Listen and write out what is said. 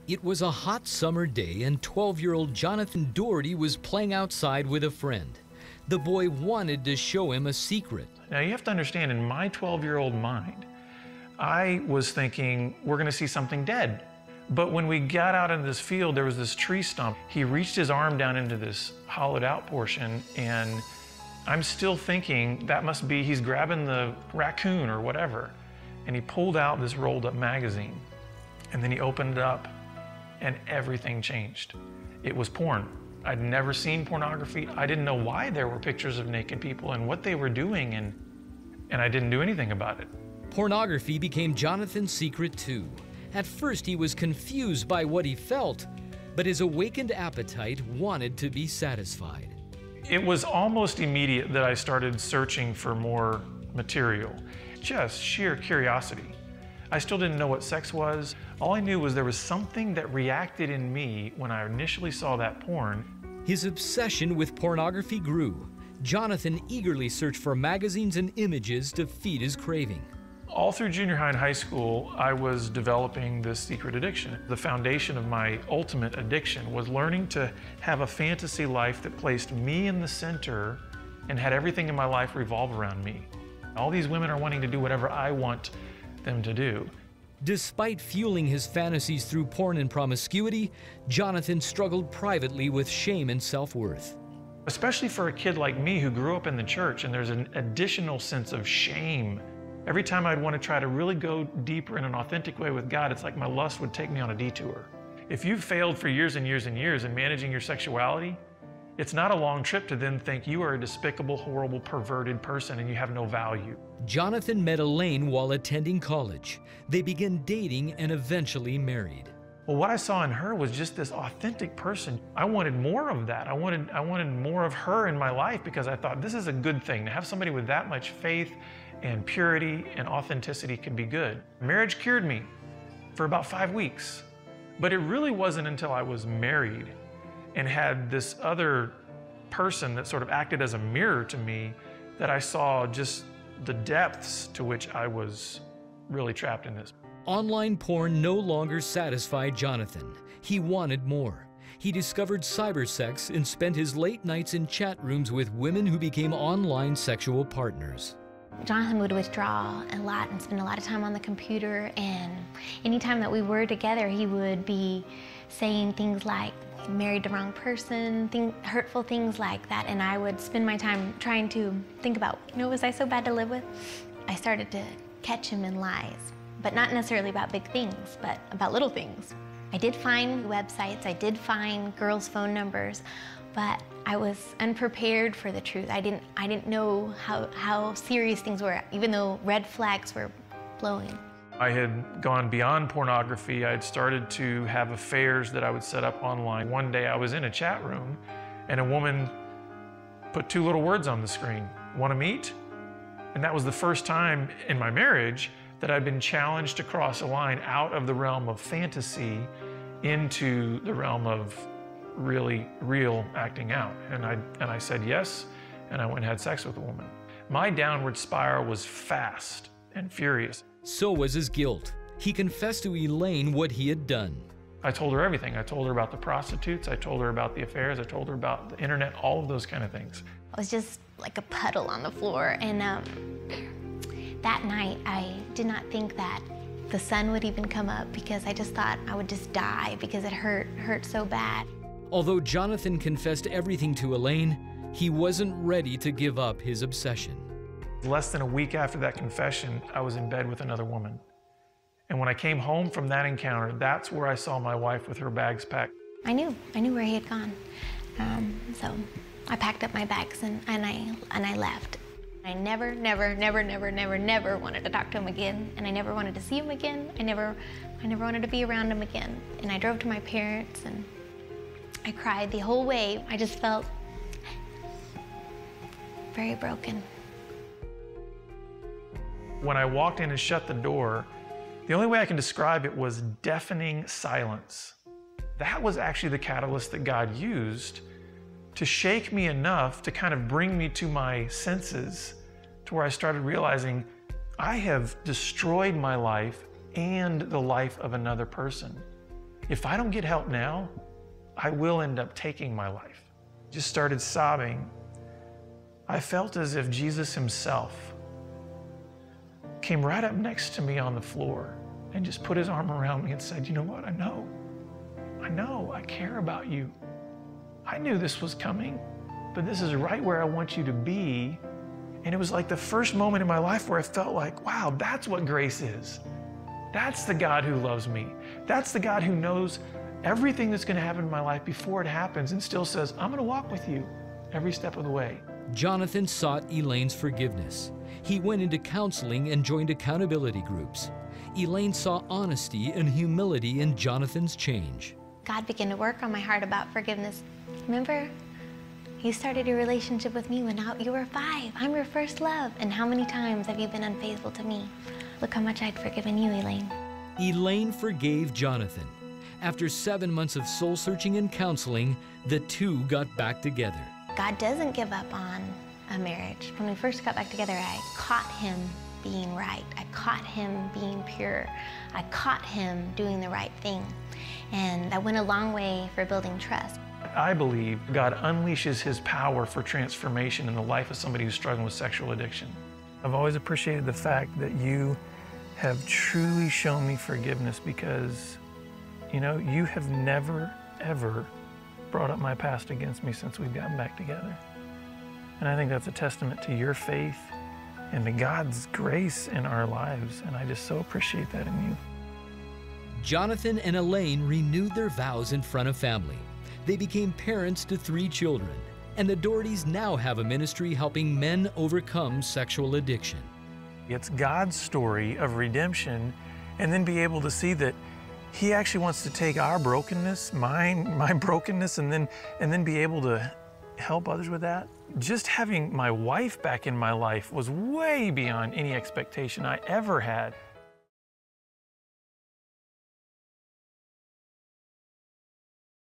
It was a hot summer day and 12-year-old Jonathan Daugherty was playing outside with a friend. The boy wanted to show him a secret. Now you have to understand, in my 12-year-old mind, I was thinking we're gonna see something dead. But when we got out into this field, there was this tree stump. He reached his arm down into this hollowed out portion, and I'm still thinking that must be he's grabbing the raccoon or whatever. And he pulled out this rolled up magazine, and then he opened it up, and everything changed. It was porn. I'd never seen pornography. I didn't know why there were pictures of naked people and what they were doing, and I didn't do anything about it. Pornography became Jonathan's secret too. At first he was confused by what he felt, but his awakened appetite wanted to be satisfied. It was almost immediate that I started searching for more material. Just sheer curiosity. I still didn't know what sex was. All I knew was there was something that reacted in me when I initially saw that porn. His obsession with pornography grew. Jonathan eagerly searched for magazines and images to feed his craving. All through junior high and high school, I was developing this secret addiction. The foundation of my ultimate addiction was learning to have a fantasy life that placed me in the center and had everything in my life revolve around me. All these women are wanting to do whatever I want them to do. Despite fueling his fantasies through porn and promiscuity, Jonathan struggled privately with shame and self-worth. Especially for a kid like me who grew up in the church, and there's an additional sense of shame. Every time I'd want to try to really go deeper in an authentic way with God, it's like my lust would take me on a detour. If you've failed for years and years and years in managing your sexuality, it's not a long trip to then think you are a despicable, horrible, perverted person and you have no value. Jonathan met Elaine while attending college. They began dating and eventually married. Well, what I saw in her was just this authentic person. I wanted more of that. I wanted more of her in my life because I thought this is a good thing. To have somebody with that much faith and purity and authenticity could be good. Marriage cured me for about 5 weeks. But it really wasn't until I was married and had this other person that sort of acted as a mirror to me that I saw just the depths to which I was really trapped in this. Online porn no longer satisfied Jonathan. He wanted more. He discovered cybersex and spent his late nights in chat rooms with women who became online sexual partners. Jonathan would withdraw a lot and spend a lot of time on the computer, and anytime that we were together, he would be saying things like, married the wrong person, hurtful things like that, and I would spend my time trying to think about, was I so bad to live with? I started to catch him in lies, but not necessarily about big things, but about little things. I did find websites, I did find girls' phone numbers, but I was unprepared for the truth. I didn't know how serious things were, even though red flags were blowing. I had gone beyond pornography. I had started to have affairs that I would set up online. One day I was in a chat room and a woman put 2 little words on the screen, "Want to meet?" And that was the first time in my marriage that I'd been challenged to cross a line out of the realm of fantasy into the realm of really real acting out. And I said yes, and I went and had sex with a woman. My downward spiral was fast and furious. So was his guilt. He confessed to Elaine what he had done. I told her everything. I told her about the prostitutes, I told her about the affairs, I told her about the internet, all of those kind of things. I was just like a puddle on the floor, and that night I did not think that the sun would even come up because I just thought I would just die because it hurt so bad. Although Jonathan confessed everything to Elaine, he wasn't ready to give up his obsession. Less than a week after that confession, I was in bed with another woman. And when I came home from that encounter, that's where I saw my wife with her bags packed. I knew where he had gone. So I packed up my bags and I left. I never wanted to talk to him again, and I never wanted to see him again. I never wanted to be around him again. And I drove to my parents and I cried the whole way. I just felt very broken. When I walked in and shut the door, the only way I can describe it was deafening silence. That was actually the catalyst that God used to shake me enough to kind of bring me to my senses, to where I started realizing I have destroyed my life and the life of another person. if I don't get help now, I will end up taking my life. Just started sobbing. I felt as if Jesus himself came right up next to me on the floor and just put his arm around me and said, you know what, I know, I care about you. I knew this was coming, but this is right where I want you to be. And it was like the first moment in my life where I felt like, wow, that's what grace is. That's the God who loves me. That's the God who knows everything that's going to happen in my life before it happens and still says, I'm going to walk with you every step of the way. Jonathan sought Elaine's forgiveness. He went into counseling and joined accountability groups. Elaine saw honesty and humility in Jonathan's change. God began to work on my heart about forgiveness. Remember, you started your relationship with me when you were 5. I'm your first love. And how many times have you been unfaithful to me? Look how much I'd forgiven you, Elaine. Elaine forgave Jonathan. After 7 months of soul-searching and counseling, the two got back together. God doesn't give up on a marriage. When we first got back together, I caught him being right. I caught him being pure. I caught him doing the right thing. And that went a long way for building trust. I believe God unleashes his power for transformation in the life of somebody who's struggling with sexual addiction. I've always appreciated the fact that you have truly shown me forgiveness because, you know, you have never, ever brought up my past against me since we've gotten back together. And I think that's a testament to your faith and to God's grace in our lives. And I just so appreciate that in you. Jonathan and Elaine renewed their vows in front of family. They became parents to 3 children, and the Daughertys now have a ministry helping men overcome sexual addiction. It's God's story of redemption, and then be able to see that he actually wants to take our brokenness, my brokenness, and then be able to help others with that. Just having my wife back in my life was way beyond any expectation I ever had.